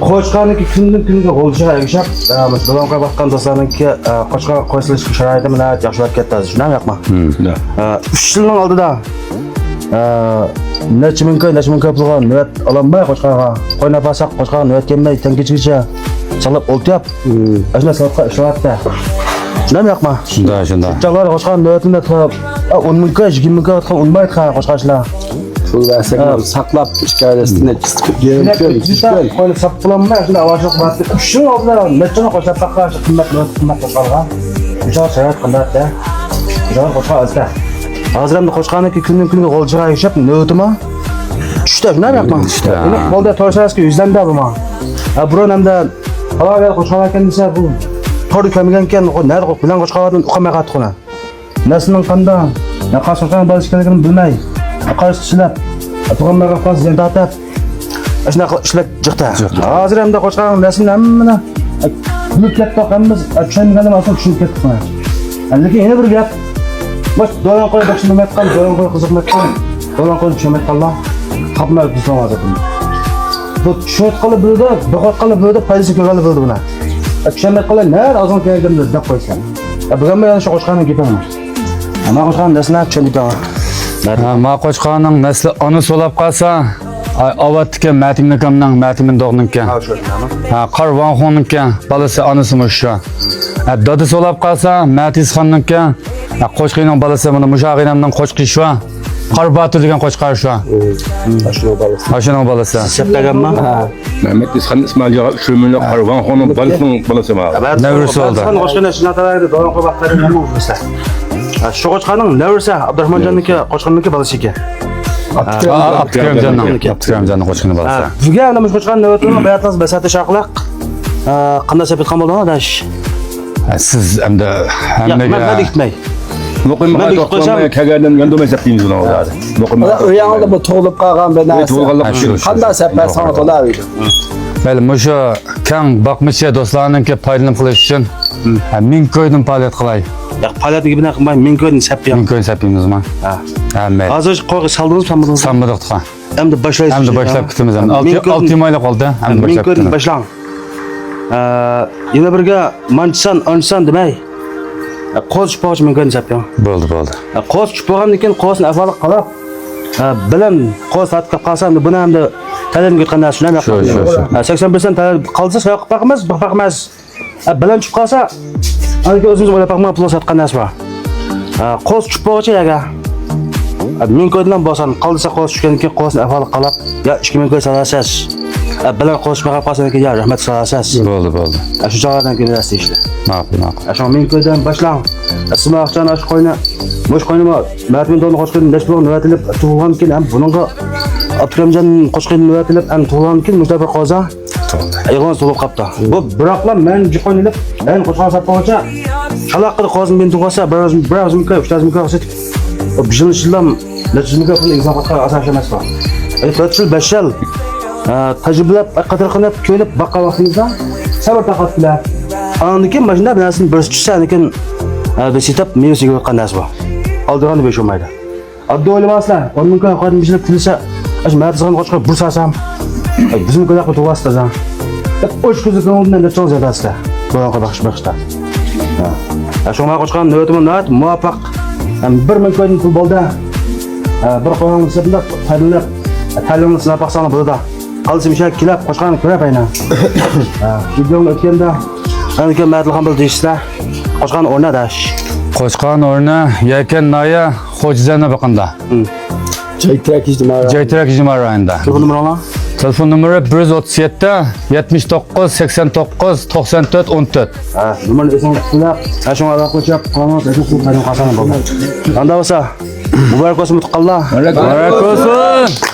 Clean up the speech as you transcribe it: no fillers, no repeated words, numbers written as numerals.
Qo'chqarniki kundan-kunga g'o'lchiga ergishib, do'longa boqqan do'stlarniki qo'chqa qo'yilish sharoiti bilan yaxshilab ketdi. Shunami yo'qmi? 3 yilning oldida necha ming pulga navbat ololmay qo'chqarga qo'ynab olsak, qo'chqa navbat kelmay tankichgacha salab o'ltyap. Ashuna soatga ishlayapti. Shunami yo'qmi? Shunda. Chaqlar qo'chqa navbatini 10 ming 20 ming unmaydi qo'chqachilar. Şurada saklap işgalesinde Qo'yib saqlanmay, shunda avashliq batdi. 3 yil oldin nechani qo'shib taqash qimmat qo'shqarga. O'sha sharoit qiladi. Joy qo'shqa azda. Hozir ham qo'shqarniki kundan-kunga g'o'lchiga yashab, navbatimi? Tushdi, shunami yo'qmi? Uni qo'lda to'rshasga yuzlanda buma. Buron hamda havoga qo'shqar ekan desa bu to'g'ri kelmagan ekan, nari bilan qo'shqardan uqamay qatqona. Nasning qandan, naqashdan bo'lishganligini bilmay. Qarshi ishlab, tug'anlarga qaz zendatab, shunaqa ishlab chiqdi. Hozir ham qo'shqan rasmni hammani bilib ketdik, tushunganim asl tushunib ketdik. Lekin yana bir gap. Bosh do'lon qo'yib tushunmayotgan, do'lon qo'yib qiziqmayotgan, do'lon qo'yib tushunmayotganlar qapmay bizlamadik. Bu tushunib qolib bo'ldi, do'qot qolib bo'ldi, foydasi ko'rib bo'ldi buni. Tushunmayotganlar nar ozon kelganimda deb qo'ysan. Bugun men shu qo'shqanni gapim. Ama qo'shqan rasmni tushunmayman. Ma qo'chqarning nasli ona so'lab qolsa, avatdiki Matimnikamning Matimin dog'ninki. Qarvon xonniki balasi onasi musha. Dodi so'lab qolsa, Matisxonniki qo'chqining balasi mana mushag'inamning qo'chqi shu. Qarbatur degan qo'chqar shu. Ashuna balasi. Septaganmi? Mehmet İshan İsmail'ga şömünle Qarvon xonning balasi bor. Navruz oldu. Qo'shqani shunaqalarga do'lon qo'yib vaqtlarni nima bo'lsa. Shu qo'chqarning navrisi Abdurahmonjonniki qo'chqarniki balasi ekan. Abduramjonning qo'chqini balasi. Buga ana shu qo'chqarni navbatini bayatimiz basati sharqlaq. Qanday sepib qoldi dash? Siz hamda hammaga gitmay. Muqimga to'xtamay kelgandan yondamay sepdingiz uni hozir. Muqimga. Uyandı bu to'lib qolgan bir narsa. Qanday separ sana to'laydi. Bəli, mushu kang baqmichi do'stlarninki foydalanib qilish uchun ming ko'ydan faoliyat qilay. Yo'q, faoliyat gibi qilmay, ming ko'ydan sepyam. Ming ko'y sepimizmi? Ha, mayli. Hozir qo'yib saldingizmi, sanmadingizmi? Sanmadik ha. Endi boshlaysiz. Endi boshlab ketamiz. 6 oylar qoldi. Endi Ming boshlab ko'ydan ketamiz. boshlang. Yana birga manchisan demay. Qo'z chipoch ming ko'ydan sepyam. Bo'ldi. Qo'z chipogandan keyin qo'zni avval qarab, bilan qo'z tatqib qolsam, buni ham talabga yetgan narsa shunday yo'q. 80% talab qolsa, so'q baqmas, baqmas. Bilan chiqib qolsa, aniga o'zimiz o'ylab baqma pul sotgan narsa bor. Qo'z chipochi yaga. Ming ko'ydan bosan, qolsa qo'z tushgandan keyin qo'zni avval qalab, ya 2000 ko'y solasiz. Bilan qo'z chiqib qolsa keyin ya rahmat solasiz. Bo'ldi. Shu joydan keyin narsa ishla. Ma'qul. Shu ming ko'ydan boshlang. Ismoqchan ash qo'yna, mo'sh qo'ynima, Matmin do'ni qo'shqin dashboq navatilib tug'ilgan keyin ham buningga Abduramjon qo'shqin navatilib ham tug'ilgan keyin mutafa qoza. Aygon so'lib qapti. Bu biroqlar men jiqo'nilib, men qo'shqan satmoqcha. Shalaqqa qo'zim men tug'asa, biroz ming ko'y, 3 ming ko'y setib. O bijilishlam, lechimga pul izohatga asos emas bor. 4 yil 5 yil tajribalab, qadr qilib, ko'ylib baqqan vaqtimizda sabr taqat bilan. Andikin mashina binasini bir tushsa, anikin besitap mevasiga yo'qqan narsa bor. Oldirani besh olmaydi. Oddiy o'ylamaslar, 10 ming ko'y qo'yib bishilib tilsa, ash mardizg'an qo'chqa bursasam, bizim kadar kutu vasıtadan. Hep hoş kızı kanalından da çok ziyadası. Böyle kadar başta. Şu an koçkan nöbetimin nöbet muvaffak. Bir ming ko'ydan pul bo'ldi. Bir qo'yning sepida ta'limni sinab baqsam bo'ladi. Qalsa misha kelib qo'chqani ko'rib ayna. Videoning o'tganda aniga ma'lum bo'ldi deysizlar. Qo'chqani o'rnadash. Qo'chqan o'rni yakan noya xo'jizana baqanda. Jaytirak ijtimoiy rayonida. Telefon numarangiz? Telefon numeri 137 79 89 94 14. Numarani esimga tutilib, shunga aloqa qilib, qonun qasam bo'ldi. Anda bo'lsa, muborak bo'lsin mutaqalloh. Muborak bo'lsin.